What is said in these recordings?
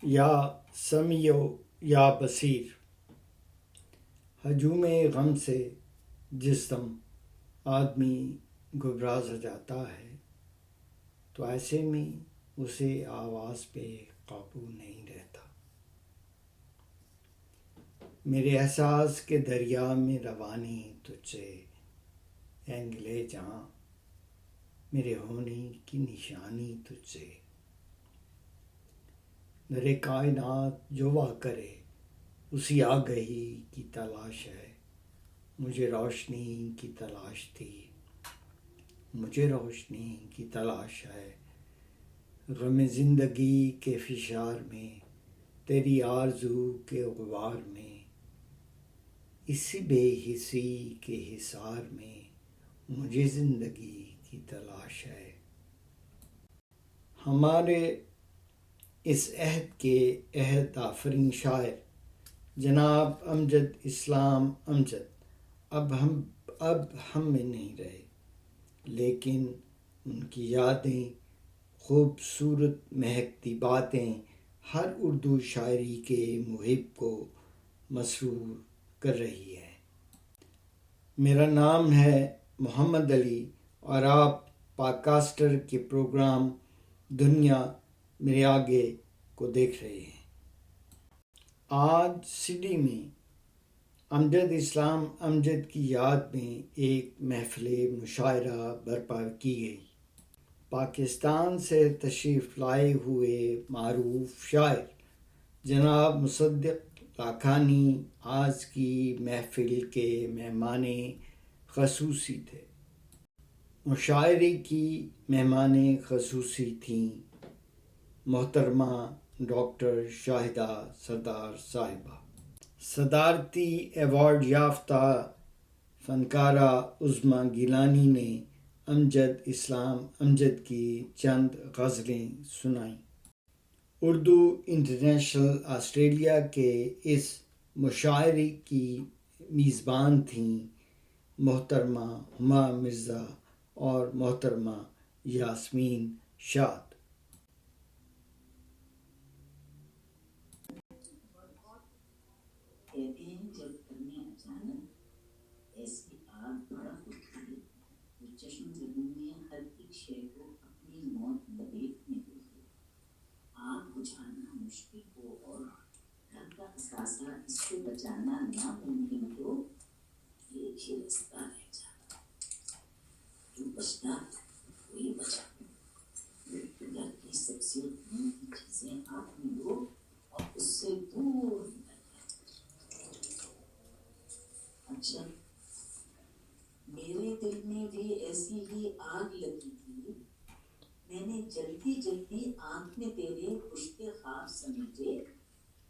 یا سمیع و یا بصیر، ہجوم غم سے جس دم آدمی گبراز ہو جاتا ہے تو ایسے میں اسے آواز پہ قابو نہیں رہتا۔ میرے احساس کے دریا میں روانی تجھ سے اینگلے جہاں، میرے ہونے کی نشانی تجھ سے۔ در کائنات جو وا کرے اسی آگہی کی تلاش ہے، مجھے روشنی کی تلاش تھی، مجھے روشنی کی تلاش ہے۔ غم زندگی کے فشار میں، تیری آرزو کے غبار میں، اسی بے حسی کے حصار میں مجھے زندگی کی تلاش ہے۔ ہمارے اس عہد کے عہد آفرین شاعر جناب امجد اسلام امجد اب ہم میں نہیں رہے، لیکن ان کی یادیں، خوبصورت مہکتی باتیں ہر اردو شاعری کے محب کو مسرور کر رہی ہے۔ میرا نام ہے محمد علی اور آپ پاڈکاسٹر کے پروگرام دنیا میرے آگے کو دیکھ رہے ہیں۔ آج سڈنی میں امجد اسلام امجد کی یاد میں ایک محفل مشاعرہ برپا کی گئی۔ پاکستان سے تشریف لائے ہوئے معروف شاعر جناب مصدق لاکھانی آج کی محفل کے مہمان خصوصی تھے۔ مشاعرے کی مہمان خصوصی تھیں محترمہ ڈاکٹر شاہدہ سردار صاحبہ، صدارتی ایوارڈ یافتہ فنکارہ عظمیٰ گیلانی نے امجد اسلام امجد کی چند غزلیں سنائیں۔ اردو انٹرنیشنل آسٹریلیا کے اس مشاعرے کی میزبان تھیں محترمہ ہما مرزا اور محترمہ یاسمین شاد۔ کہتے ہیں جب گھر میں اچانک ایسی آگ بھڑک اٹھی تو چشم زدوں میں ہر ایک شے کو اپنی موت لپیٹنے لگی۔ آگ بجھانا مشکل ہو اور گھر کا اثاثہ اس سے بچانا ناممکن ہو، ایک ہی رستہ رہ جاتا، جو بچتا وہی بچا۔ گھر کی سب سے قیمتی چیزیں ہاتھ میں لو اور اس سے دور اچھا، میرے دل میں بھی ایسی ہی آگ لگی تھی۔ میں نے جلدی جلدی آنکھ میں تیرے پشتے خواب سمیٹے،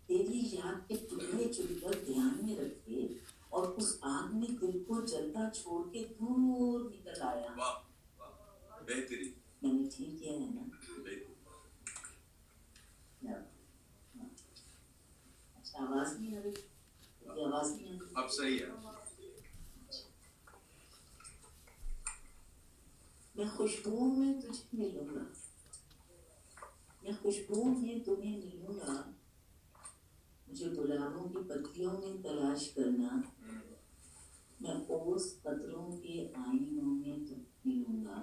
تیری یاد کے ٹکڑے چن کر دھیان میں رکھے اور اس آگ میں دل کو جلتا چھوڑ کے دور نکل آیا۔ بہترین، میں نے ٹھیک کیا ہے نا؟ اچھا، آواز نہیں آ رہی؟ آواز نہیں آ رہی؟ اب صحیح ہے۔ میں خوشبو میں تجھے ملوں گا، میں خوشبو میں تمہیں ملوں گا، مجھے گلابوں کی پتیوں میں تلاش کرنا، میں اوس قطروں کے آئینوں میں تمہیں ملوں گا،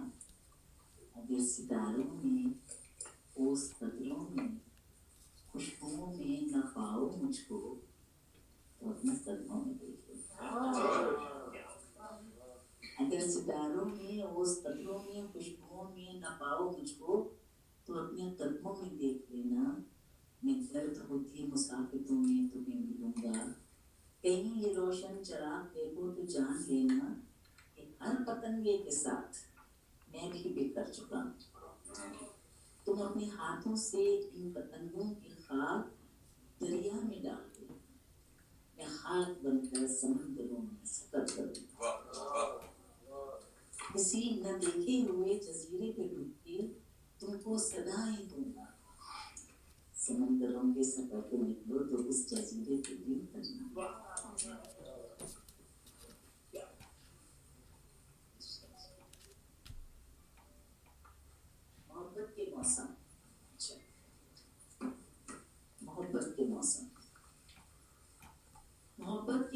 اگر ستاروں میں اوس قطروں میں خوشبو میں نہ پاؤ مجھ کو تو اپنے قدموں میں دیکھ لو۔ اگر ستاروں میں اوس قطروں میں خوشبوؤں میں نہ پاؤ مجھ کو تو اپنے قدموں میں دیکھ لینا، میں درد ہوتی مسافتوں میں تمہیں ملوں گا، کہیں یہ روشن چراغ دیکھو تو جان لینا کہ ہر پتنگے کے ساتھ میں بھی بکھر چکا ہوں۔ تم اپنے ہاتھوں سے ان پتنگوں کی خاک دریا میں ڈال دو، میں خاک بن کر سمندروں میں سفر کروں۔ کسی نہ دیکھے ہوئے جزیرے پہ ڈوب کے تم کو صدائیں دوں گا، سمندروں کے سفر پہ نکلو تو اس جزیرے پہ بھی اترنا۔ محبت کے موسم،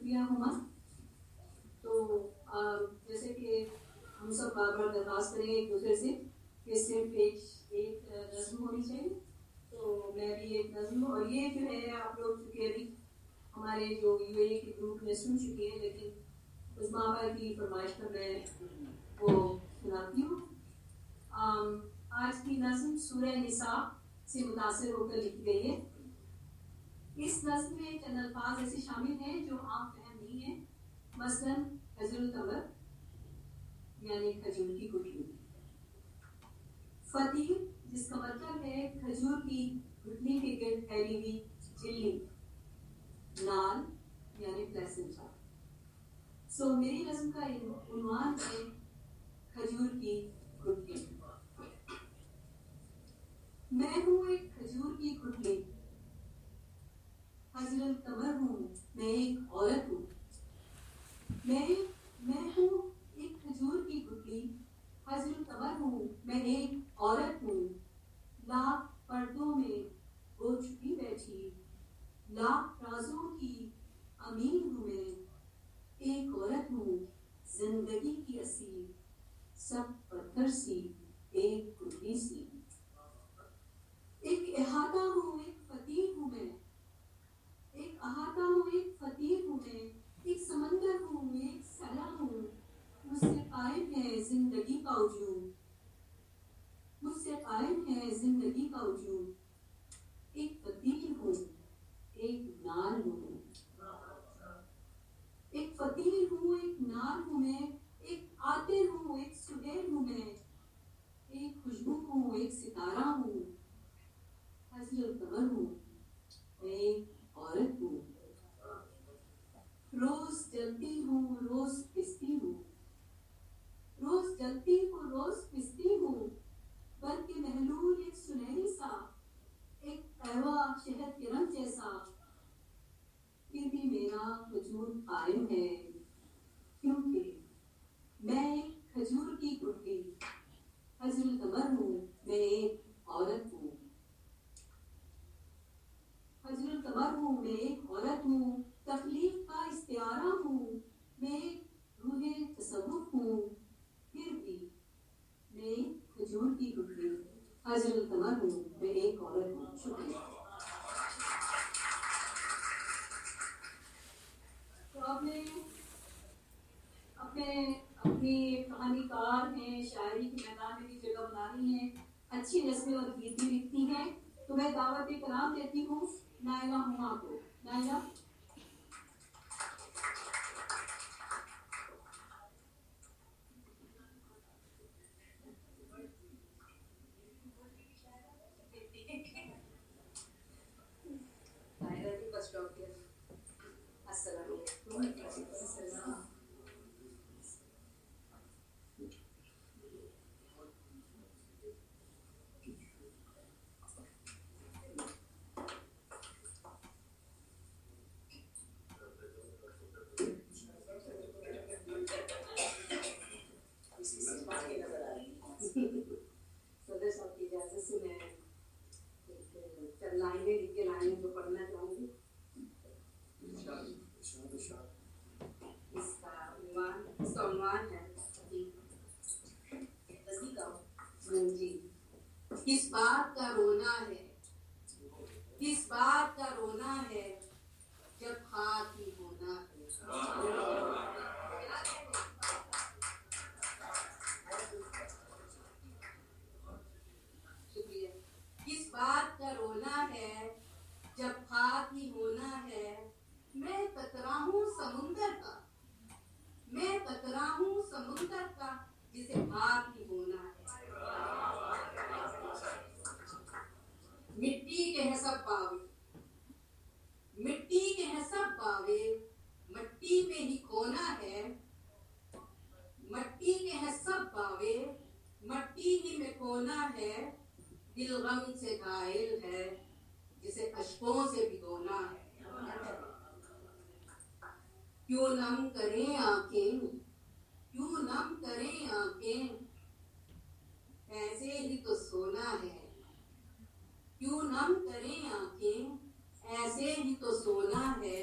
شکریہ ہما. تو جیسے کہ ہم سب بار بار درخواست کریں ایک دوسرے سے کہ صرف ایک نظم ہونی چاہیے. تو میں بھی ایک نظم، اور یہ جو ہے آپ لوگ چونکہ ابھی ہمارے جو یو اے کے گروپ میں سن چکے ہیں، لیکن عظمیٰ آپا کی فرمائش پر میں وہ سناتی ہوں. آج کی نظم سورہ نساء سے متاثر ہو کر لکھی گئی ہے. اس نظم میں چند الفاظ ایسے شامل ہیں جو عام فہم نہیں ہیں. مثلاً حجر التمر یعنی کھجور کی گٹلی، فتیر جس کا مطلب ہے کھجور کی گٹلی کے گرد پھیلی ہوئی جھلی، نال یعنی پلیسنٹا. سو میری نظم کا عنوان ہے کھجور کی گٹلی. میں ہوں ایک کھجور کی گٹلی، حجر التمر ہوں میں ایک عورت ہوں. میں ہوں ایک کھجور کی گٹلی، حجر التمر ہوں میں ایک عورت ہوں. لاکھ پردوں میں وہ چھپی بیٹھی، لاکھ رازوں کی امین ہوں میں. ایک عورت ہوں زندگی کی اسیر، سب پتھر سی ایک گٹلی سی. ایک احاطہ ہوں ایک فتیر ہوں میں، ایک احاطہ ہوں ایک فتیر ہوں میں. ایک سمندر ہوں ایک سیلاب ہوں، مجھ سے قائم ہے زندگی کا وجود، مجھ سے قائم ہے زندگی کا وجود. ایک فتیر ہوں ایک نار ہوں، ایک فتیر ہوں ایک نار ہوں میں. ایک عاطر ہوں ایک سہیل ہوں میں، ایک خوشبو ہوں ایک ستارہ ہوں. حجر التمر ہوں میں ایک عورت ہوں. روز جلتی ہوں روز پستی ہوں، روز جلتی ہوں روز پستی ہوں. بلکہ محلول ایک سنہری سا، ایک قہوہ شہد کے رنگ جیسا. پھر بھی میرا وجود قائم ہے، کیونکہ میں ایک کھجور کی گٹلی، حجر التمر ہوں میں ایک عورت ہوں. حجر التمر ہوں میں ایک عورت ہوں. تخلیق کا استعارہ ہوں میں ایک روح تصوف ہوں. پھر بھی میں ایک کھجور کی گٹلی، حجر التمر ہوں میں ایک عورت ہوں. شکریہ. تو آپ نے اپنی کہانی کار ہیں، شاعری کے میدان میں بھی جگہ بنانی ہے، اچھی نظمیں اور گیت بھی لکھتی ہیں. تو میں دعوت کلام دیتی ہوں نائلہ ہما کو. نائلہ. السلام علیکم. صدر صاحب کی اجازت سے میں چند لائنیں لکھ کے لائنیں جو پڑھنا چاہوں گی. اس کا عنوان ہے جی. کس بات کا رونا ہے، کس بات کا رونا ہے جب خاک ہی ہونا ہے. شکریہ. کس بات کا رونا ہے جب خاک ہی ہونا ہے. میں قطرہ ہوں سمندر کا، میں قطرہ ہوں سمندر کا جسے بھاگ ہی ہونا ہے. مٹی کے ہیں سب باوے، مٹی کے ہیں سب باوے، مٹی میں ہی کھونا ہے. مٹی کے ہیں سب باوے، مٹی ہی میں کھونا ہے. دل غم سے گھائل ہے جسے اشکوں سے بھگونا ہے. کیوں نم کریں آنکھیں، کیوں نم کریں آنکھیں، ایسے ہی تو سونا ہے. کیوں نم کریں آنکھیں، ایسے ہی تو سونا ہے.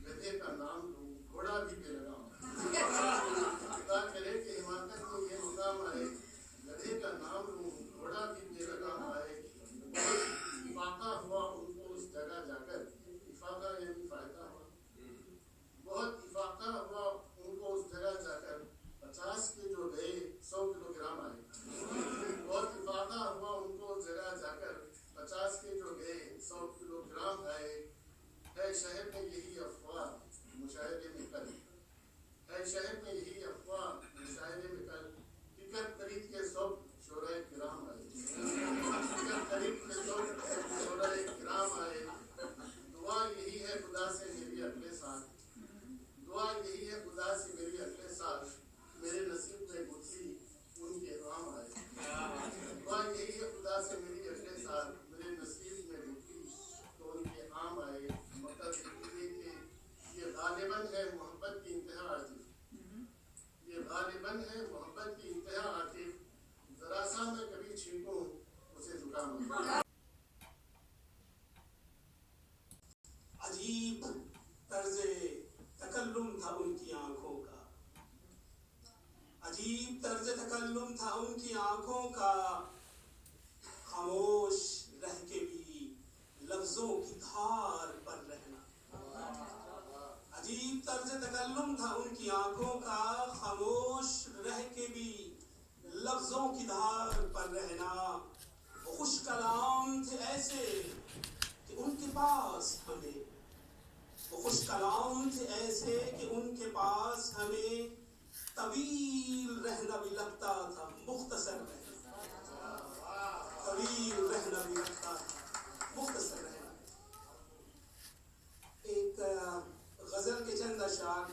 گدھے کا نام لوں گھوڑا بھی بے لگام خدا کرے کہ حماقت میں یہ مقام آئے گدھے کا نام لوں گھوڑا بھی بے لگام آئے افاقہ ہوا ان کو اس جگہ جا کر افاقہ یعنی فائدہ ہوا بہت افاقہ ہوا ان کو اس جگہ جا کر 50 کے جو گئے 100 کلو گرام آئے بہت افاقہ ہوا ان کو اس جگہ جا کر 50 کے جو گئے 100 کلو گرام آئے ہے شہر میں یہی افواہ مشاہدے میں کل ہے شہر میں یہی افواہ مشاہدے میں کل ٹکٹ خرید کے سب شورۂ کرام آئے ٹکٹ خرید کے سب شورۂ کرام آئے دعا یہی ہے خدا سے میری اگلے سال دعا یہی ہے خدا سے میری اگلے سال میرے نصیب میں گزری ان کے عام آئے دعا یہی ہے خدا سے میری اگلے سال میرے نصیب میں گزری تو ان کے عام آئے مطلب یہ کہ یہ غالباً ہے محبت کی انتہا عاطف یہ غالباً ہے محبت کی انتہا عاطف ذرا سا میں کبھی چھینکوں اسے زکام آئے عجیب طرز تکلم تھا ان کی آنکھوں کا عجیب طرز تکلم تھا ان کی آنکھوں کا خاموش رہ کے بھی لفظوں کی دھار پر رہنا عجیب طرز تکلم تھا ان کی آنکھوں کا خاموش رہ کے بھی لفظوں کی دھار پر رہنا وہ خوش کلام تھے ایسے کہ ان کے پاس ہمیں وہ خوش کلام تھے ایسے کہ ان کے پاس ہمیں طویل رہنا بھی لگتا تھا مختصر رہنا طویل رہنا بھی لگتا تھا مختصر رہنا ایک غزل کے چند اشعار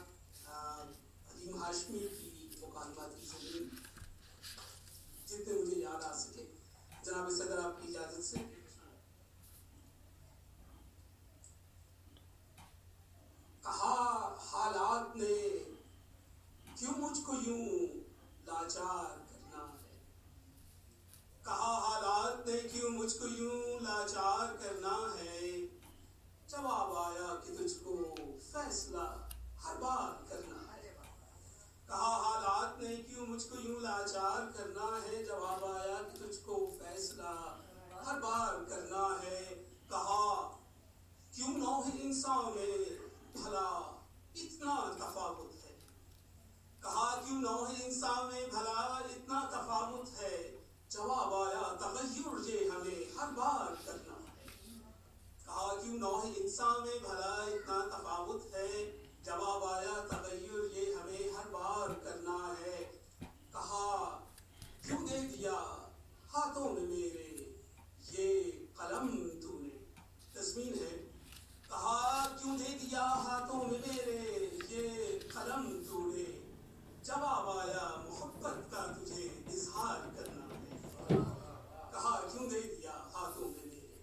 حلیم ہاشمی کی مکالماتی زمین جتنے مجھے یاد آ سکے جناب صدر آپ کی اجازت سے کہا حالات نے کیوں مجھ کو یوں لاچار کرنا ہے کہا حالات نے کیوں مجھ کو یوں لاچار کرنا ہے جواب آیا کہ تجھ کو فیصلہ ہر بار کرنا ہے کہا حالات نے کیوں مجھ کو یوں لاچار کرنا ہے جواب آیا کہ تجھ کو فیصلہ ہر بار کرنا ہے کہا کیوں نوح انسان میں بھلا اتنا تفاوت ہے کہا کیوں نوح انسان میں بھلا اتنا تفاوت ہے جواب آیا تغیر یہ ہمیں ہر بار کرنا ہے کہا کیوں نوح انسان میں بھلا اتنا تفاوت ہے جواب آیا تغیر یہ ہمیں ہر بار کرنا ہے کہا کیوں دے دیا ہاتھوں میں میرے یہ قلم تو نے تضمین ہے کہا کیوں دے دیا ہاتھوں میں میرے یہ قلم تو نے جواب آیا محبت کا تجھے اظہار کرنا ہے کہا کیوں دے دیا ہاتھوں میں میرے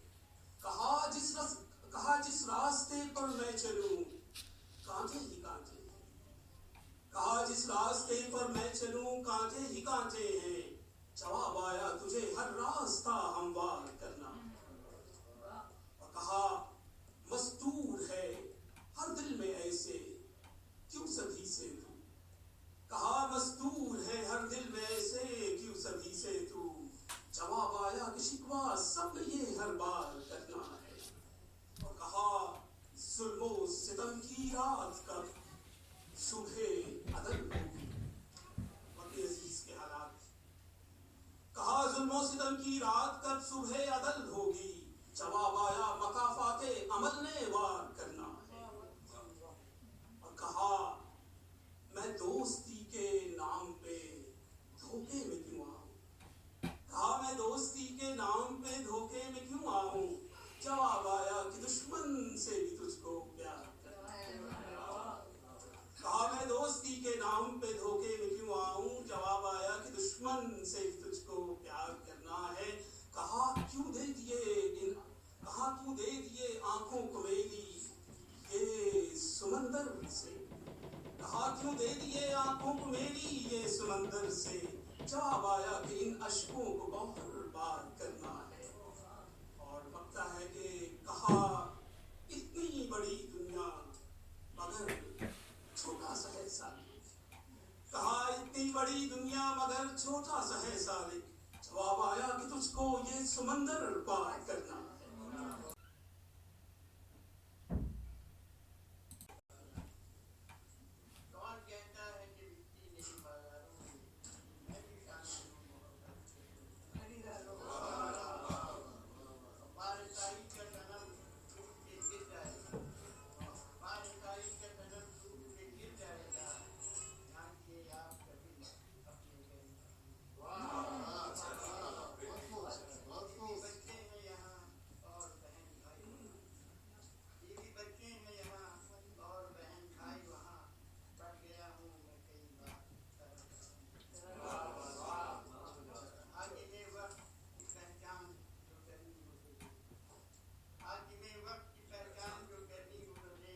کہا جس راستے پر میں چلوں کانٹے ہی کانٹے کہا جس راستے پر میں چلوں کانٹے ہی کانٹے ہیں جواب آیا تجھے ہر راستہ ہموار کرنا اور کہا مستور ہے ہر دل میں ایسے کیوں سبھی سے تو کہا مستور ہے ہر دل میں ایسے کیوں سبھی سے تو جواب آیا کہ شکوہ سب میں یہ ہر بار کرنا ہے اور کہا ظلم و ستم کی رات کب صبح عدل ہوگی وقت عزیز کے حالات کہا ظلم و ستم کی رات کب صبح عدل ہوگی جواب آیا مکافات عمل نے وار کرنا ہے اور کہا میں دوستی کے نام پہ دھوکے میں کیوں آؤں کہا میں دوستی کے نام پہ دھوکے میں کیوں آؤں جواب آیا کہ دشمن سے بھی تجھ کو پیار کرنا ہے کہا میں دوستی کے نام پہ دھوکے میں کیوں آؤں جواب آیا کہ دشمن سے بھی تجھ کو پیار کرنا ہے کہا کیوں دے دیے آنکھوں کو میری یہ سمندر سے کہا کیوں دے دیے آنکھوں کو میری یہ سمندر سے جواب آیا کہ ان اشکوں کو بہت بار کرنا ہے اور وقت ہے کہ کہا کہا اتنی بڑی دنیا مگر چھوٹا سا ہے سالک. جواب آیا کہ تجھ کو یہ سمندر پار کرنا. کون کہتا ہے کہ مٹی نہیں بازاروں میں میں بھی شامل ہوں محبت سے. ہمارے تاریخ کا صنم ٹوٹ کے گر جائے گا. ہمارے تاریخ کا صنم ٹوٹ کے گر جائے گا. جانکیے آپ کبھی اپنے گھر بچے ہیں یہاں اور بہن بھائی وہاں. بیوی بچے ہیں یہاں اور بہن بھائی وہاں. پڑ گیا ہوں میں کئی بار حاکم وقت کی پہچان جو کرنی مجھے دے. حاکم وقت کی پہچان جو کرنی مجھے.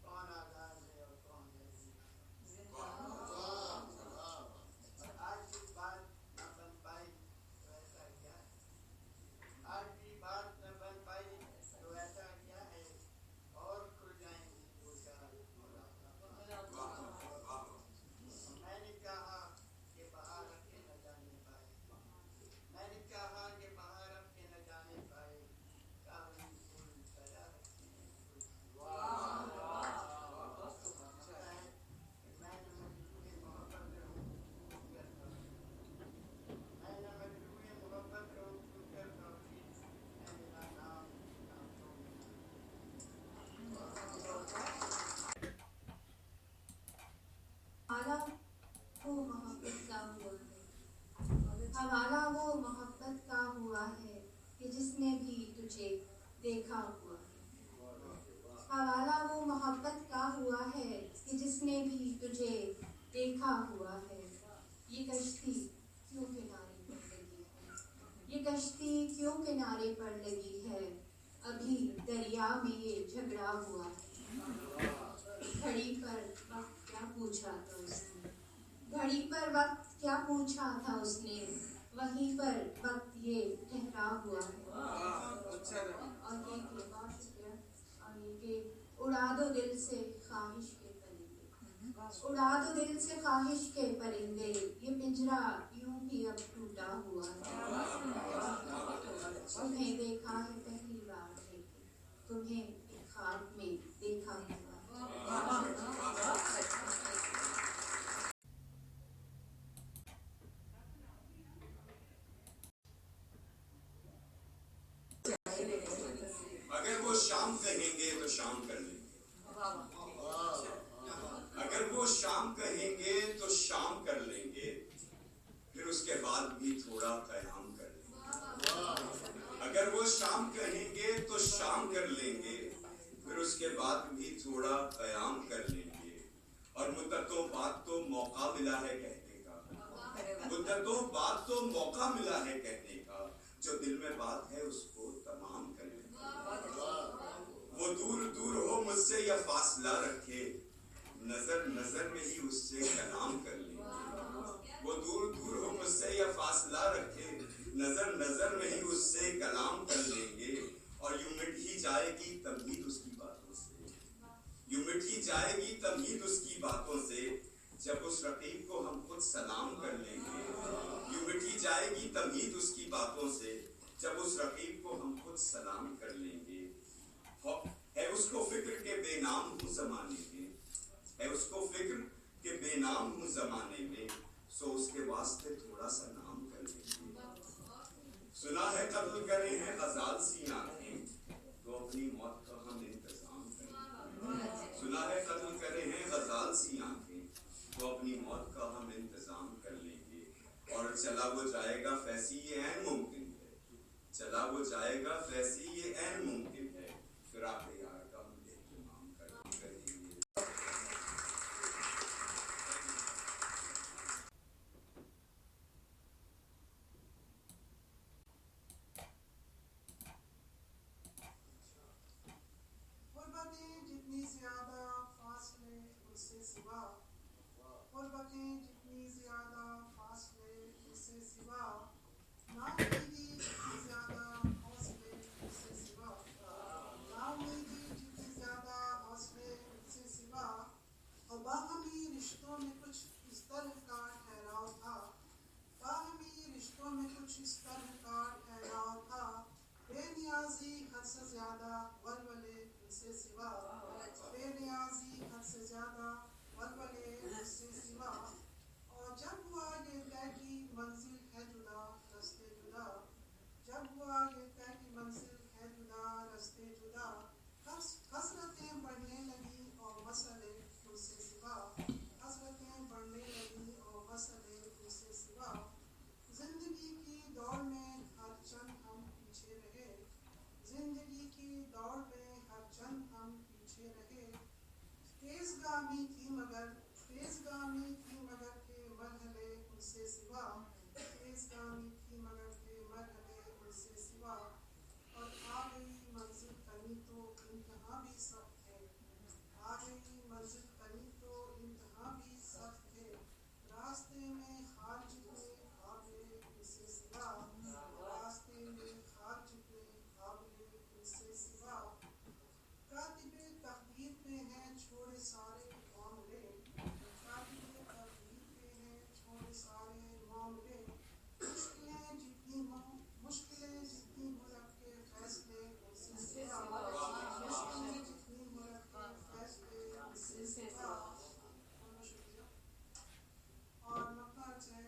کون آزاد ہے اور کون ہے اور آج بھی بات نہ بن پائی تو ایسا کیا ہے. آج بھی بات نہ بن پائی تو ایسا کیا ہے. اور کھل جائیں گی دو چار ملاقات. میں نے چاہا کہ بہار اب کے نہ جانے پائے. میں نے چاہا کہ بہار اب کے نہ جانے پائے. چاہوں پھول سجا رکھے ہیں میں نہ مجروح محبت رہوں چھوٹ کر توفیق. میں نہ مجروح محبت رہوں چھوٹ کر توفیق. ہے میرا نام ناموں میں نہ. حوالہ وہ محبت کا ہوا ہے کہ جس نے بھی تجھے دیکھا ہوا ہے. حوالہ وہ محبت کا ہوا ہے کہ جس نے بھی تجھے دیکھا ہوا ہے. یہ کشتی کیوں کنارے پر لگی ہے. یہ کشتی کیوں کنارے پر لگی ہے. ابھی دریا میں یہ جھگڑا ہوا ہے. گھڑی پر وقت کیا پوچھا تھا اس نے. گھڑی پر وقت کیا پوچھا تھا اس نے. وہیں پر وقت یہ ٹھہرا ہوا ہے. اور یہ کہ بہت شکریہ. اور یہ کہ اڑا دو دل سے خواہش کے پرندے. اڑا دو دل سے خواہش کے پرندے. یہ پنجرا یوں ہی اب ٹوٹا ہوا ہے. تمہیں دیکھا ہے پہلی بار ہے کہ تمہیں ایک خواب میں دیکھا ہوا ہے. اگر وہ شام کہیں گے تو شام کر لیں گے. اگر وہ شام کہیں گے تو شام کر لیں گے. پھر اس کے بعد بھی تھوڑا قیام کر لیں گے. اگر وہ شام کہیں گے تو شام کر لیں گے. پھر اس کے بعد بھی تھوڑا قیام کر لیں گے. اور مدتوں بعد تو موقع ملا ہے کہنے کا. مدتوں بعد تو موقع ملا ہے کہنے کا. جو دل میں بات ہے اس کو تمام کر لیں گے. وہ دور دور ہو مجھ سے یا فاصلہ رکھے. نظر نظر میں ہی اس سے کلام کر لیں گے. وہ دور دور ہو مجھ سے یا فاصلہ رکھے. نظر نظر میں ہی اس سے کلام کر لیں گے. اور یوں مٹ ہی جائے گی تمہید اس کی باتوں سے. یوں مٹ ہی جائے گی تمہید اس کی باتوں سے. جب اس رقیب کو ہم خود سلام کر لیں گے. یوں مٹ ہی جائے گی تمہید اس کی باتوں سے. جب اس رقیب کو ہم خود سلام کر لیں گے. ہے اس کو فکر کے بے نام ہوں زمانے میں. ہے اس کو فکر کے بے نام ہوں زمانے میں. سو اس کے واسطے تھوڑا سا نام کر لیں گے. سنا ہے قتل کرے ہیں غزال سی آنکھیں. تو اپنی موت کا ہم انتظام کریں گے. سنا ہے قتل کرے ہیں غزال سی آنکھیں. تو اپنی موت کا ہم انتظام کر لیں گے. اور چلا وہ جائے گا فیسی یہ عین ممکن ہے. چلا وہ جائے گا فیسی یہ عین ممکن ہے. پھر آپ یار کا ہم اہتمام کریں گے. غربتیں جتنی زیادہ فاصلے اس سے سوا. غربتیں جتنی زیادہ فاصلے اس سے سوا. ناامیدی جتنی زیادہ حوصلے اس سے سوا. ناامیدی سے سوا، بے نیازی حد سے زیادہ ولولے اس سے سوا، اور جب ہوا یہ طے کی منزل ہے جدا رستے جدا، جب ہوا یہ طے کی منزل ہے جدا رستے جدا، حسرتیں بڑھنے لگی اور مسئلے ان سے سوا، حسرتیں بڑھنے لگی اور مسئلے ان سے سوا، زندگی کی دوڑ میں ہر چند ہم پیچھے رہے، زندگی کی دوڑ میں ہر چند ہم پیچھے رہے، تیز گامی تھی مگر کے مرحلے ان سے سوا، تیز گامی تھی مگر کے مرحلے ان سے سوا، اور آ گئی منزل تنی تو انتہا بھی سخت ہے، آ گئی منزل تنی تو انتہا بھی سخت ہے، راستے میں خار جتنے قابلے ان سے سوا، راستے میں خار جتنے قابلے ان سے سوا، کاتب تقدیر پہ ہیں چھوڑے سارے معاملے، کاتب تقدیر پہ ہیں چھوڑے سارے معاملے، مشکلیں جتنی ہوں رب کے فیصلے ان سے سوا، مشکلیں جتنی ہوں رب کے فیصلے ان سے سوا۔ بہت شکریہ۔ اور مقطع ہے،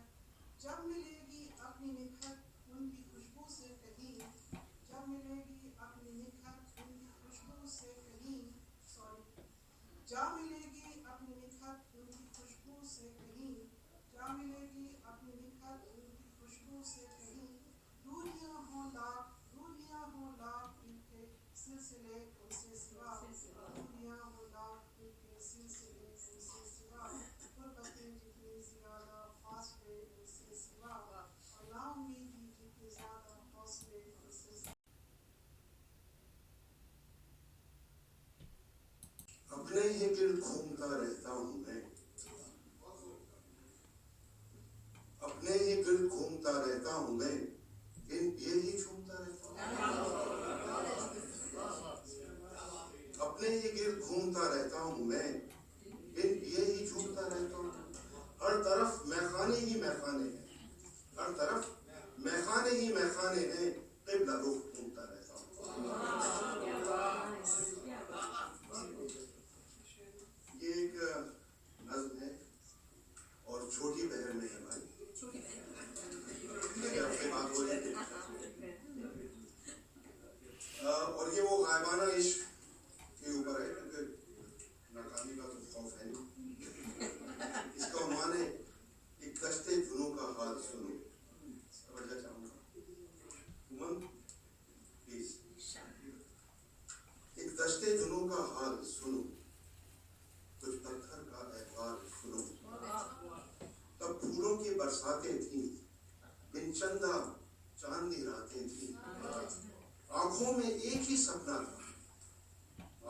جب ملے گی اپنی نکھت ان کی خوشبو سے کہیں، جب ملے گی اپنی نکھت ان کی خوشبو سے کہیں، جا ملے گی اپنی نکھت ان کی خوشبو سے کہیں، جا ملے گی اپنی نکھت ان کی خوشبو سے کہیں، دوریاں ہوں لاکھ ان کے سلسلے ان سے سوا، دوریاں ہوں لاکھ ان کے سلسلے ان سے سوا، غربتیں جتنی زیادہ فاصلے ان سے سوا، اور نا امیدی جتنی زیادہ حوصلے ان سے سوا۔ اپنے ہی گرد گھومتا رہتا ہوں میں، اپنے ہی گرد گھومتا رہتا ہوں میں، ان یہی جھومتا رہتا ہوں، اپنے ہی گرد گھومتا رہتا ہوں میں، ان یہی جھومتا رہتا ہوں، ہر طرف میخانے ہی میخانے ہیں، ہر طرف میخانے ہی میخانے ہیں، قبلہ رخ گھومتا رہتا ہوں۔ یہ ایک نظم ہے اور چھوٹی بہن میں ہے بھائی، آپ سے بات ہو رہی تھی، اور یہ وہ غائبانہ عشق کے اوپر ہے، کیونکہ ناکامی کا تو خوف ہے نہیں۔ اس کا عنوان ہے ایک کشتے جنوں کا حال سنو، توجہ چاہوں گا پلیز، ایک کشتے جنوں کا حال سنو، کچھ پتھر کا احوال سنو، تب پھولوں کی برساتیں تھیں، بن چندہ چاندنی راتیں تھیں، آنکھوں میں ایک ہی سپنا تھا،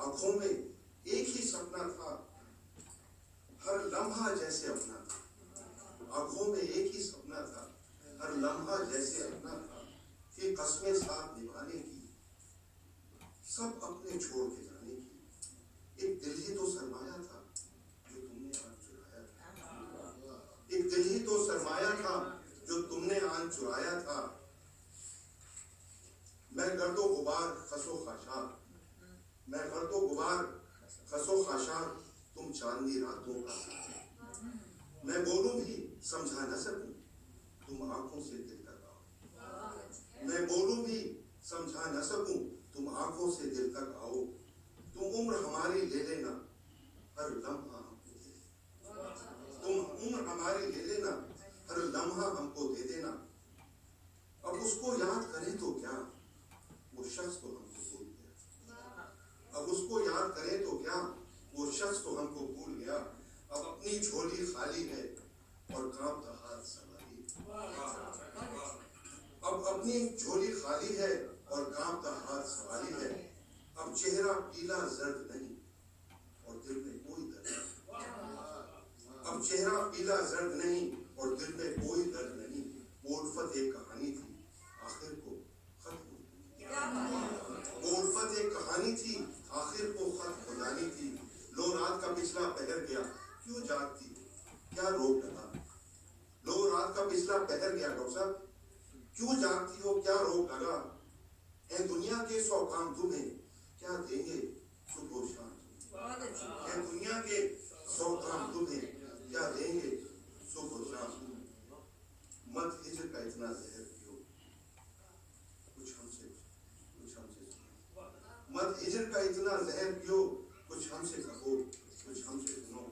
آنکھوں میں ایک ہی سپنا تھا، ہر لمحہ جیسے اپنا تھا، آنکھوں میں ایک ہی سپنا تھا، ہر لمحہ جیسے اپنا تھا، کہ قسمیں ساتھ نبھانے کی، سب اپنے چھوڑ کے جانے کی، ایک دل ہی تو سرمایہ تھا جو تم نے آن چرایا تھا، ایک دل ہی تو سرمایہ تھا جو تم نے آن چرایا تھا، میں گرد و غبار خس و خاشاک، میں گرد و غبار خس و خاشاک، تم چاندنی راتوں کا، میں بولوں بھی سمجھا نہ سکوں، تم آنکھوں سے دل تک آؤ، میں بولوں بھی سمجھا نہ سکوں، تم آنکھوں سے دل تک آؤ، تم عمر ہماری لے لینا، ہر لمحہ ہم کو دے دینا، تم عمر ہماری لے لینا، ہر لمحہ ہم کو دے دینا، اب اس کو یاد کریں تو کیا، وہ شخص تو ہم کو بھول گیا، اب اس کو یاد کریں تو کیا، وہ شخص تو ہم کو بھول گیا، اب اپنی جھولی خالی ہے اور کانپتا ہاتھ سنبھالی، اب اپنی جھولی خالی ہے اور کانپتا ہاتھ سنبھالی ہے، اب چہرہ پیلا زرد نہیں اور دل میں کوئی درد نہیں، اب چہرہ پیلا زرد نہیں اور دل میں کوئی درد نہیں، وہ الفت ایک کہانی تھی آخر کو ختم ہو گئی، وہ الفت ایک کہانی تھی آخر کو ختم ہو جانی تھی، لو رات کا پچھلا پہر گیا کیوں جاگتی کیا روک لگا، لو رات کا پچھلا پہر گیا ڈاکٹر صاحب کیوں جاگتی ہو کیا روک لگا، اے دنیا کے 100 کام تمہیں کیا دیں گے صبح و شام یہ دنیا کے 100 کام تمہیں کیا دیں گے صبح و شام. مت ہجر کا اتنا زہر پیو کچھ ہم سے سنو. مت ہجر کا اتنا زہر پیو کچھ ہم سے کہو کچھ ہم سے سنو.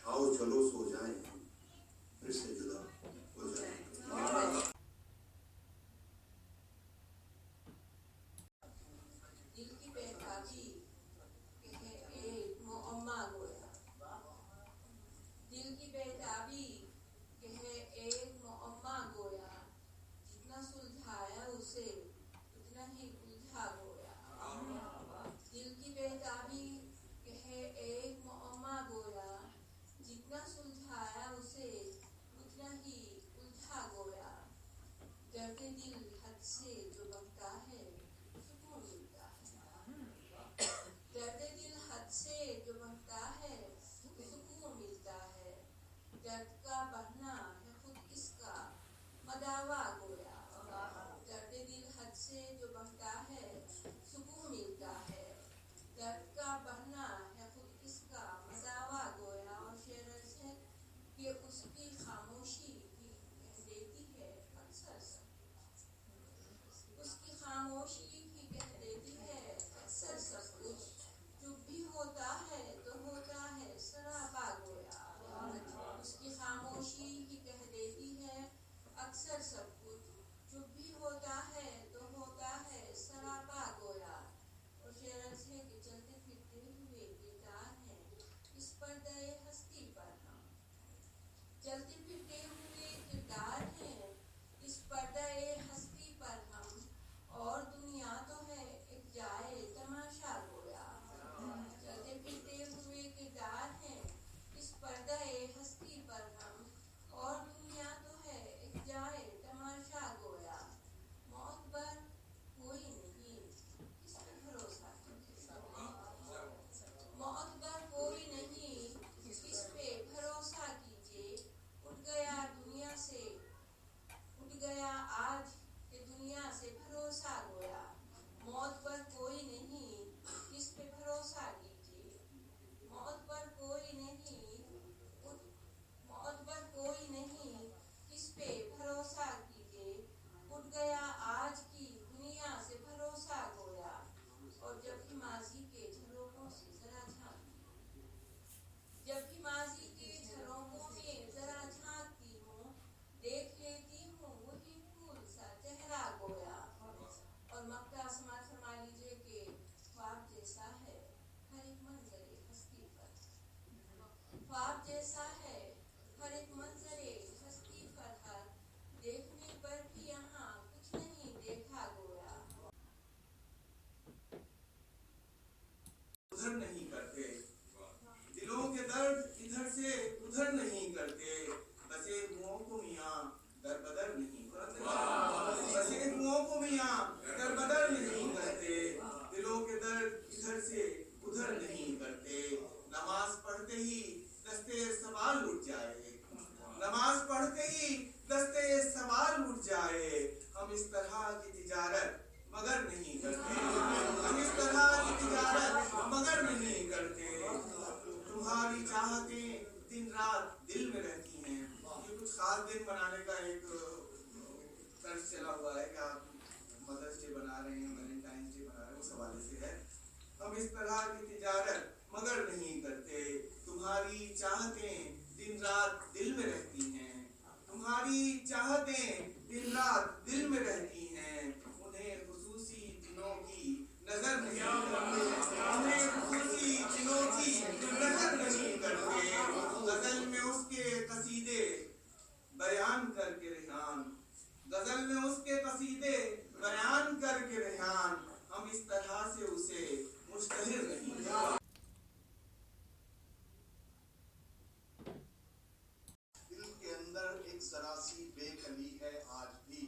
آؤ چلو سو جائیں ہم پھر سے جدا ہو جائیں. دل کی بہتابی کہ ہے ایک معمہ گویا. دل کی بہتابی کہ ہے ایک معمہ گویا. جتنا سلجھایا اسے اتنا ہی الجھا گویا. دل کی بہتابی کہ ہے ایک معمہ گویا. جتنا سلجھایا اسے اتنا ہی الجھا گویا. درد دل حد سے جو بڑھتا ہے سکون ملتا ہے. درد دل حد سے جو بڑھتا ہے سکون ملتا ہے. درد کا بڑھنا ہے خود اس کا مداوا گویا. درد دل حد سے جو بڑھتا ہے سکون ملتا ہے. درد کا بڑھنا ہے خود اس کا مداوا گویا. اور شعر ہے کہ اس کی خاموشی بھی کہہ دیتی ہے اکثر سب. اس کی خاموشی ہی کہہ دیتی ہے اکثر سب کچھ. چپ بھی ہوتا ہے تو ہوتا ہے سراپا گویا. اس کی خاموشی ہی کہہ دیتی ہے اکثر سب کچھ. چپ بھی ہوتا ہے تو ہوتا ہے سراپا گویا. اور شعر ہے کہ چلتے پھرتے ہوئے کردار ہیں اس پردہ ہستی پر ہم. چلتے پھرتے ہوئے کردار ہیں اس پردہ ہستی پر ہم. اور دنیا تو ہے ایک جائے تماشا گویا. چلتے پھرتے ہوئے کردار ہیں اس پردہ ہستی پر ہم. اور دنیا تو ہے ایک جائے تماشا گویا. موت پر کوئی نہیں کس پہ بھروسہ کیجیے. موت پر کوئی نہیں کس پہ بھروسہ کیجیے. اٹھ گیا دنیا سے اٹھ گیا آج کہ دنیا سے بھروسہ گویا. موت پر کوئی نہیں کس پہ بھروسہ کیجیے. موت پر کوئی نہیں موت پر کوئی نہیں کس پہ بھروسہ کیجیے. اٹھ گیا آج کی دنیا سے بھروسہ گویا. اور جب بھی ماضی کے جھروکوں سے ذرا جھانکتی جب بھی ماضی کے جھروکوں میں ذرا جھانکتی ہوں دیکھ لیتی ہوں وہی پھول سا چہرہ گویا. اور مکہ سماعت فرما لیجیے کہ خواب جیسا ہے ہر ایک منظر ہستی پر. خواب جیسا ہے ہر ایک منظر ہستی پر. ہر دیکھنے پر بھی یہاں کچھ نہیں دیکھا گویا. ادھر نہیں کرتے دلوں کے درد ادھر سے ادھر نہیں کرتے. بس ایک منہ کو میاں در بدر نہیں کرتے. بس ایک منہ کو میاں در بدر نہیں کرتے. دلوں کے درد ادھر سے ادھر نہیں کرتے. نماز پڑھتے ہی دستے سوال اٹھ جائے. نماز پڑھتے ہی دستے سوال اٹھ جائے. ہم اس طرح کی تجارت مگر نہیں کرتے. ہم اس طرح کی تجارت مگر نہیں کرتے. تمہاری چاہتیں دن رات دل میں رہتی ہیں. یہ کچھ خاص دن بنانے کا ایک طرز چلا ہوا ہے کہ آپ مدرس ڈے بنا رہے ہیں ویلنٹائنس ڈے بنا رہے ہیں اس حوالے سے ہے. ہم اس طرح کی تجارت مگر نہیں کرتے. تمہاری چاہتیں دن رات دل میں رہتی ہیں. تمہاری چاہتیں دن رات دل میں رہتی ہیں. انہیں خصوصی دنوں کی نظر نہیں کرتے. انہیں خصوصی دنوں کی نظر نہیں کرتے. غزل میں اس کے قصیدے بیان کر کے ریحان. غزل میں اس کے قصیدے بیان کر کے ریحان. ہم اس طرح سے اسے مشتہر نہیں کرتے. دل کے اندر ایک ذرا سی بے کلی ہے آج بھی.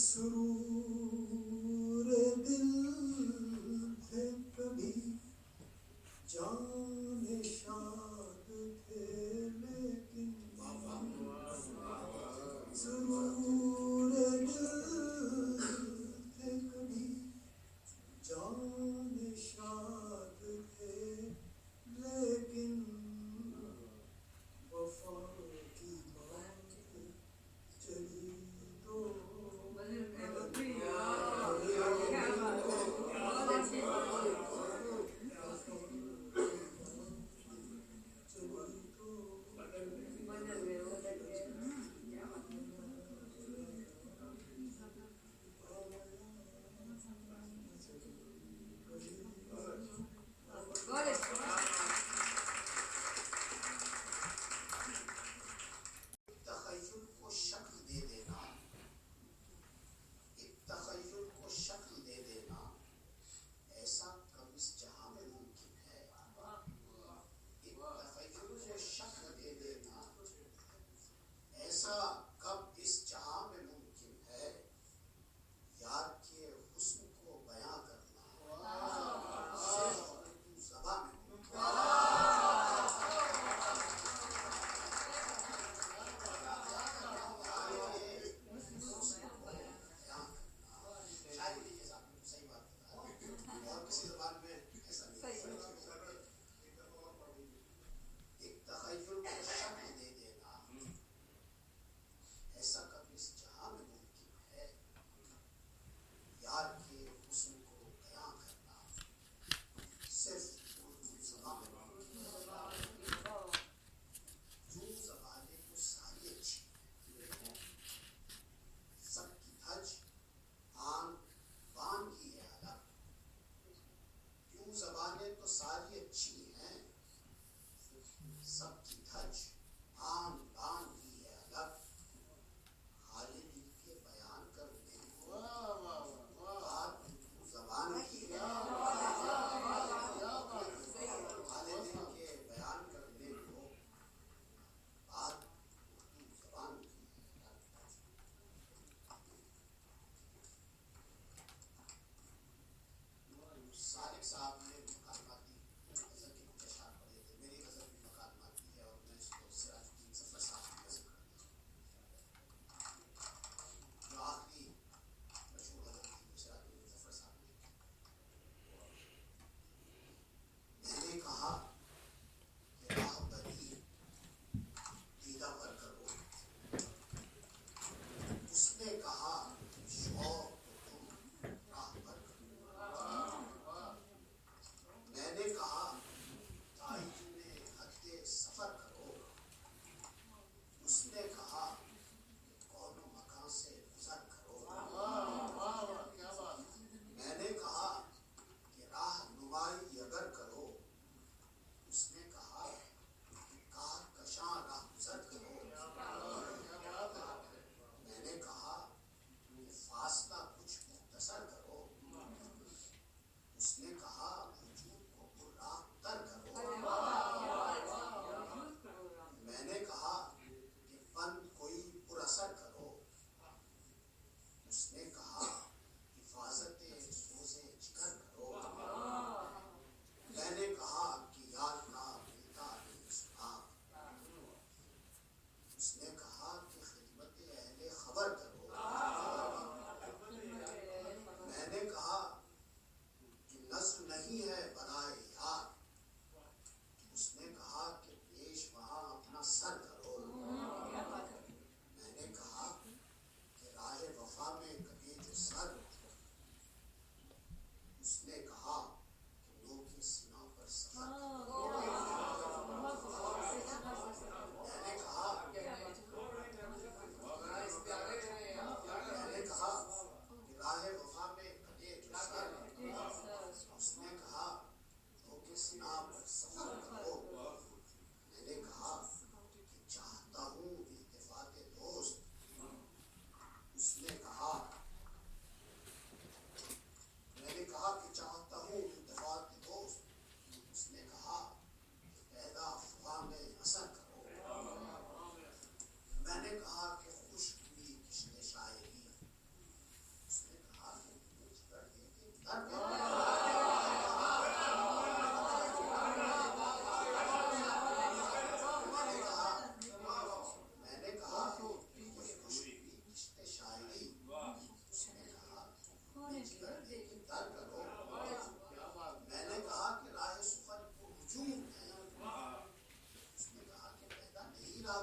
سرور دل تھے کبھی جان شاد تھے لیکن سرور دل تھے کبھی جان شاد تھے لیکن وفا کی بات چلی تو تخیل کو شکل دے دینا، ایک تخیل کو شکل دے دینا، ایسا کب اس جہاں میں ممکن ہے؟ ایک تخیل کو شکل دے دینا، ایسا کب اس جہاں میں ممکن ہے؟ یار کے حسن کو بیاں کرنا صرف اردو زبان میں ممکن ہے۔ ایک تخیل کو شکل دے دینا،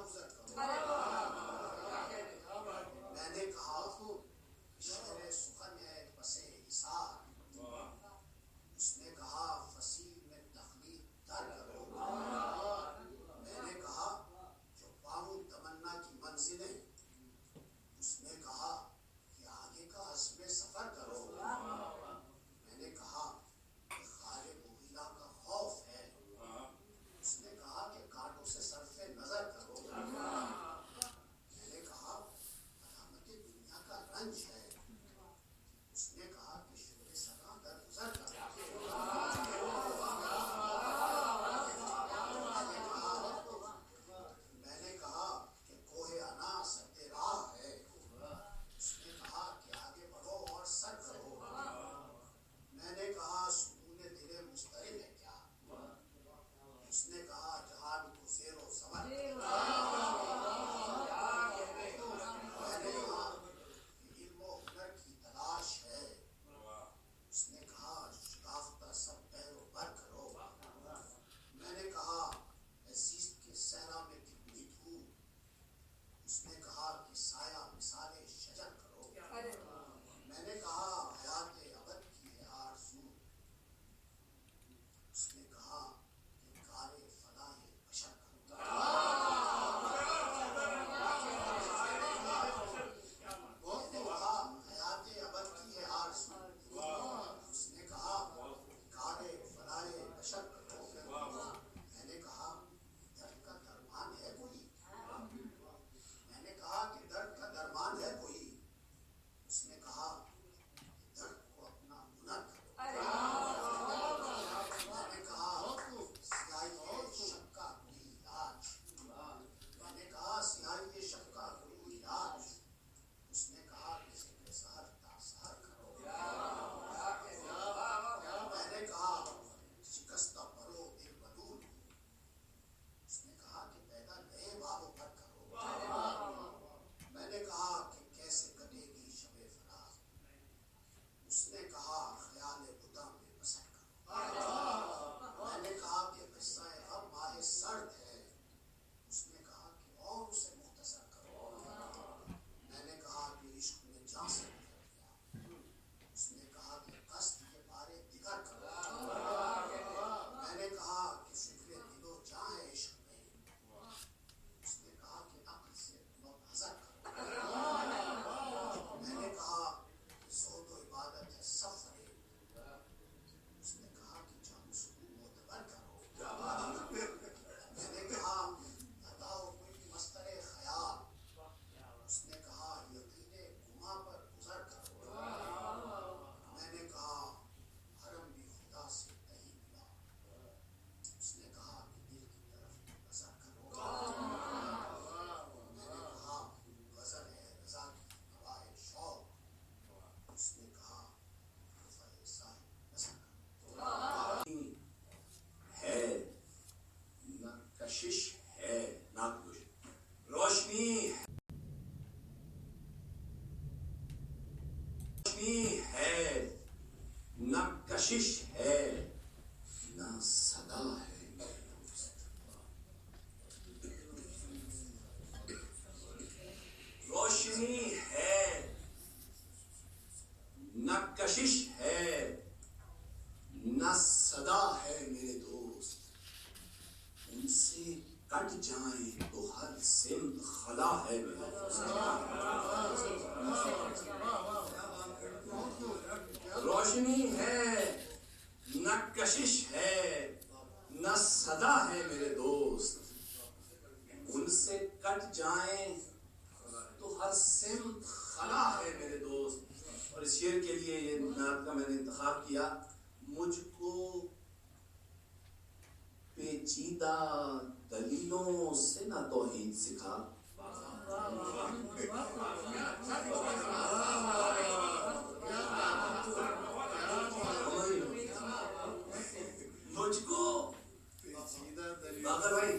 گزر کرو. میں نے کہا شہر سخن ہے پس حصار. اس نے کہا فصیل میں تخلیق در کرو. میں نے کہا جو پاؤں تمنا کی منزلیں. اس نے کہا کہ آگے کا عزم سفر کرو. میں نے کہا کہ خالق و غلا کا خوف ہے. اس نے کہا کہ کانٹوں سے صرف نظر کرو. میں نے کہا علامت دنیا کا رنج ہے. اس نے کہا کہ شور سنا در گزر کرو. میں نے کہا کہ کوہ انا سد راہ ہے. اس نے کہا کہ آگے بڑھو اور سر کرو. میں نے کہا سکون دل مضطرب ہے کیا. اس نے کہا جہان کو زیر و زبر. میں نے کہا کہ علم و ہنر کی تلاش ہے. اس نے کہا شکافتہ سب پیر و بر کرو. میں نے کہا عزیز کے صحرا میں کتنی دھوپ. اس نے کہا کہ سایہ مثال شجر کرو. میں نے کہا حیات ابد کی ہے آرزو. اس نے کہا کہ کار فلاح بشر کرو. میں نے کہا حیات ابد کی ہے آرزو. اس نے کہا کار فلاح بشر کرو. میں نے کہا درد کا درمان ہے کوئی. میں نے کہا کہ درد کا درمان ہے کوئی. اس نے کہا کہ درد کو اپنا ہنر کرو. میں نے کہا سیاہی شک کا کوئی علاج. میں نے کہا سیاہی شک کا کوئی علاج. اس نے کہا کہ ذکر سحر تا سحر کرو. میں نے کہا شکستہ پرو دل بدول. اس نے کہا کہ پیدا نئے بابوں پر کرو. میں نے کہا کہ کیسے کٹے گی شب فراق. اس نے کہا خیال بدا میں بسر کرو. میں نے کہا کہ قصہ غم ماہ سرد ہے. اس نے کہا کہ اور اسے مختصر کرو. میں نے کہا کہ عشق میں جان سے گزر گیا. اس نے کہا کہ قصد کے بارے دیگر کرو. میں نے کہا کہ فکر دل و جاں ہے عشق میں. اس نے کہا کہ عقل سے منحصر کرو. میں نے کہا کہ زہد و عبادت ہے سفر. اس نے کہا کہ جان سکون معتبر کرو. میں نے کہا بتاؤ کوئی مستر خیال. اس نے کہا یقین گما پر گزر کرو. میں نے کہا حرم بھی خدا سے نہیں ملا. اس نے کہا کہ دل کی طرف نظر کرو. میں نے کہا غزل ہے رضا کی نوائے شوق. اس نے کہا رفع صاحب نظر کرو. ہے نہ کشش ہے نہ کچھ. روشنی ہے نہ کشش ہے نہ صدا ہے میرے دوست. روشنی ہے نہ کشش ہے نہ صدا ہے میرے دوست. ان سے کٹ جائیں تو ہر سمت خلا ہے میرے دوست. روشنی ہے نہ کشش ہے نہ صدا ہے میرے دوست. ان سے کٹ جائیں تو ہر سمت خلا ہے میرے دوست. اور اس شعر کے لیے یہ نعت کا میں نے انتخاب کیا. مجھ کو پیچیدہ دلیلوں سے نہ توحید سکھا. مجھ کو باقر بھائی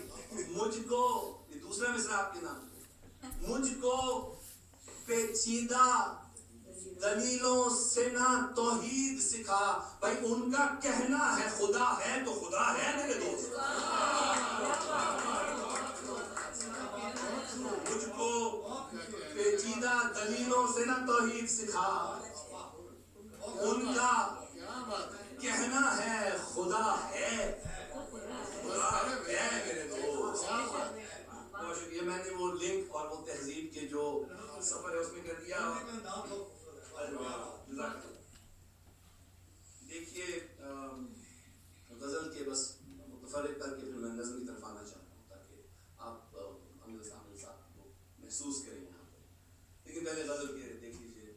مجھ کو یہ دوسرا مصرع آپ کے نام. مجھ کو پیچیدہ دلیلوں سے نہ توحید سکھا. بھائی ان کا کہنا ہے خدا ہے تو خدا ہے میرے دوست. مجھ کو پیچیدہ دلیلوں سے نہ توحید سکھا، ان کا کہنا ہے خدا ہے، خدا ہے میرے دوست۔ بہت شکریہ، میں نے وہ لنک اور وہ تہذیب کے جو سفر ہے اس میں کر دیا۔ دیکھیے غزل کے بس متفرق کر کے پھر میں نظم کی طرف آنا چاہتا ہوں تاکہ آپ عمل ساتھ کو محسوس کریں یہاں پہ۔ لیکن پہلے غزل کے دیکھ لیجیے۔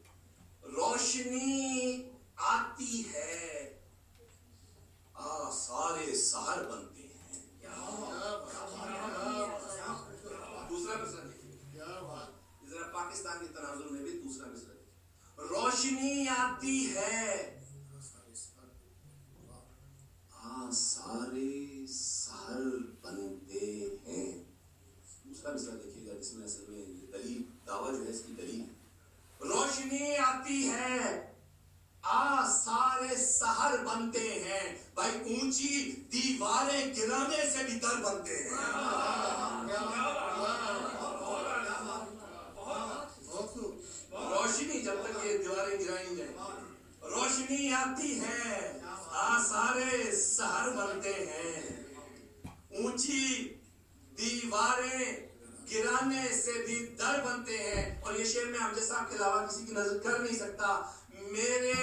روشنی آتی ہے سارے سحر بنتے ہیں۔ دوسرا مصرع دیکھیے، ذرا پاکستان کے تناظر میں بھی دوسرا مصرع دیکھیے۔ روشنی آتی ہے سارے سحر بنتے ہیں۔ دوسرا مصرع دیکھیے گا جس میں اصل میں دلیل دعویٰ جو ہے اس کی دلیل ہے۔ روشنی آتی ہے سارے سحر بنتے ہیں، بھائی اونچی دیواریں گرانے سے بھی در بنتے ہیں۔ روشنی جب تک یہ دیواریں گرائی جائیں، روشنی آتی ہے سارے سحر بنتے ہیں، اونچی دیواریں گرانے سے بھی در بنتے ہیں۔ اور یہ شعر میں امجد صاحب کے علاوہ کسی کی نظر کر نہیں سکتا۔ میرے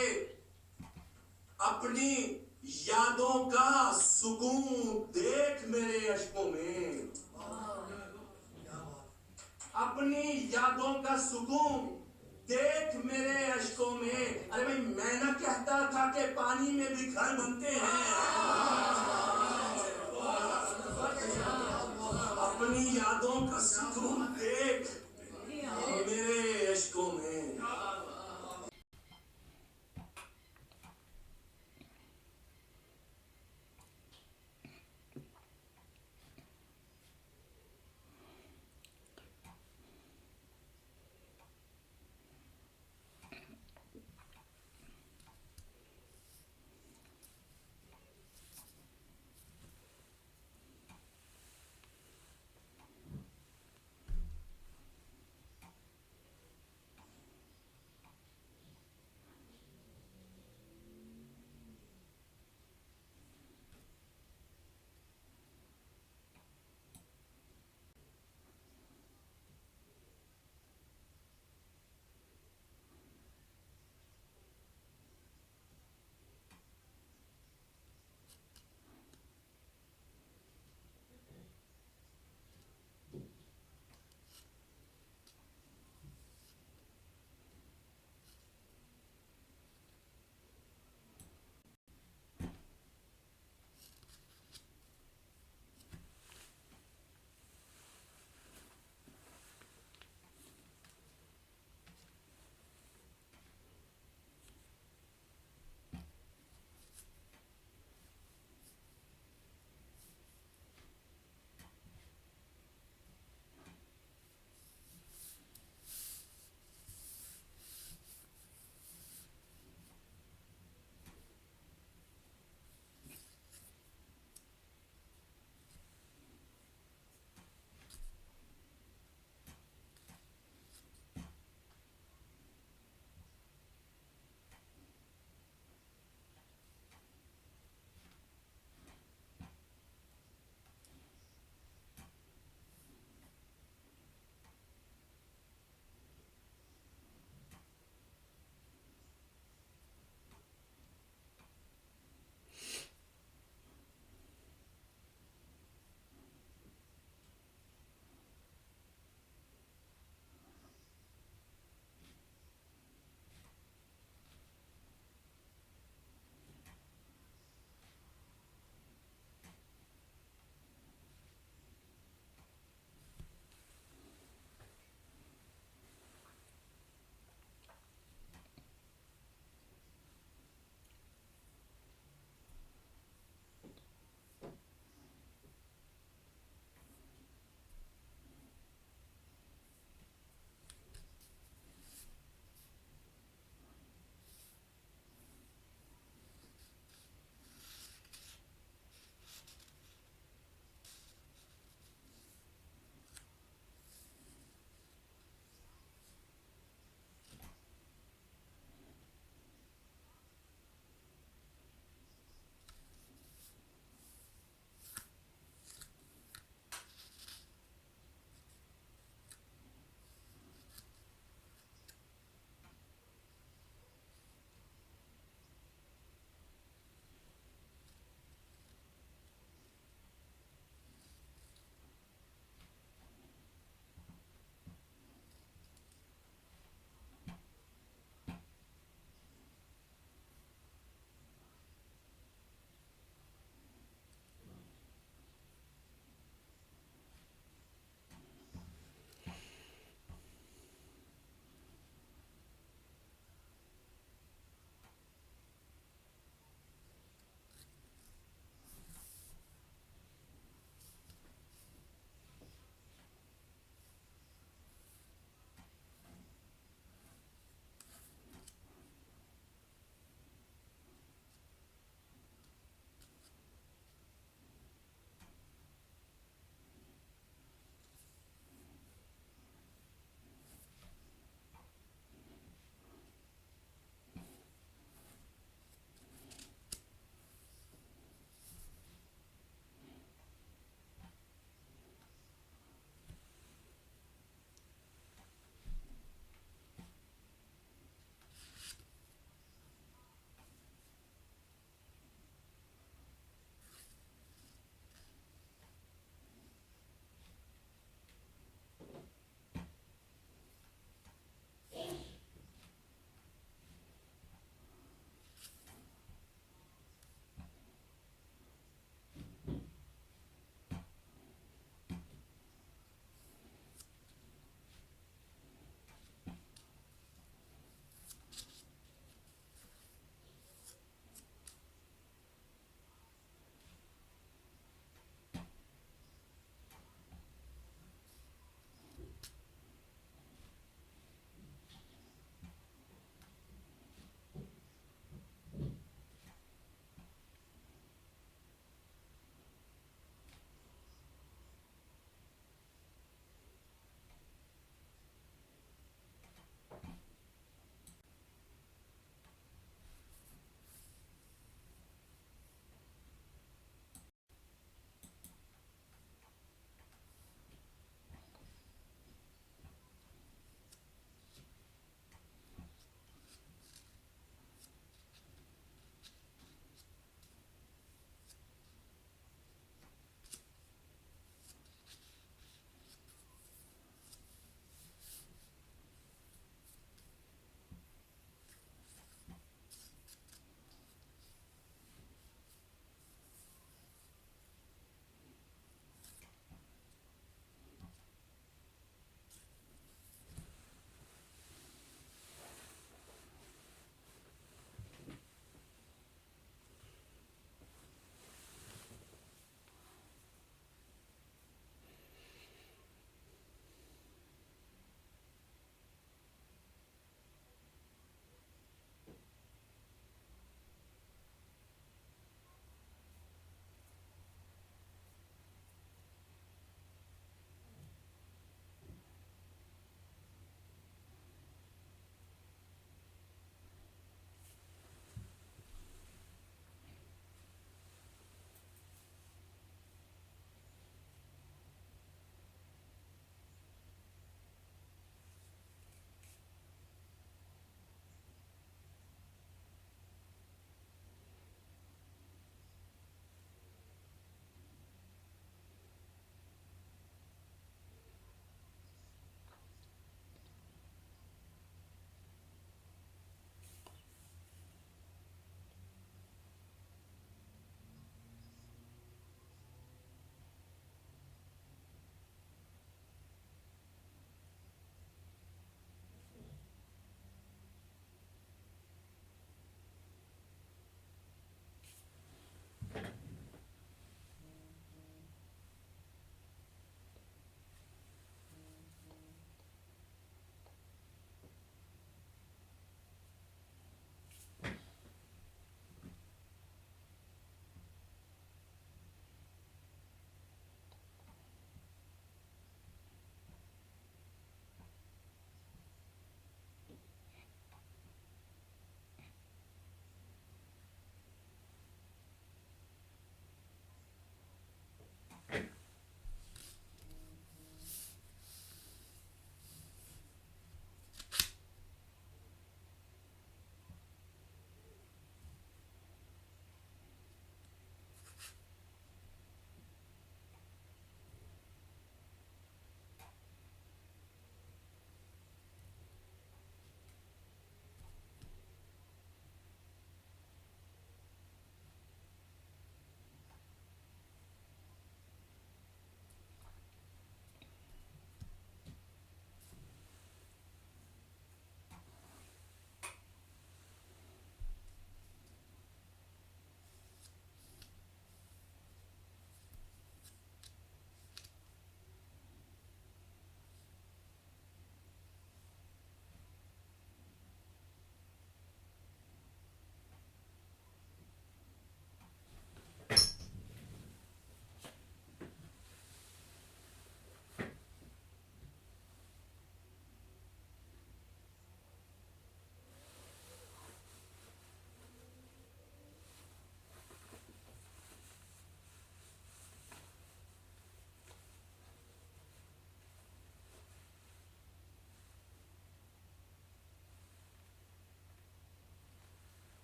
اپنی یادوں کا سکون دیکھ میرے اشکوں میں، اپنی یادوں کا سکون دیکھ میرے اشکوں میں۔ ارے بھائی میں نہ کہتا تھا کہ پانی میں بھی گھر بنتے ہیں، اپنی یادوں کا سکون دیکھ میرے اشکوں میں۔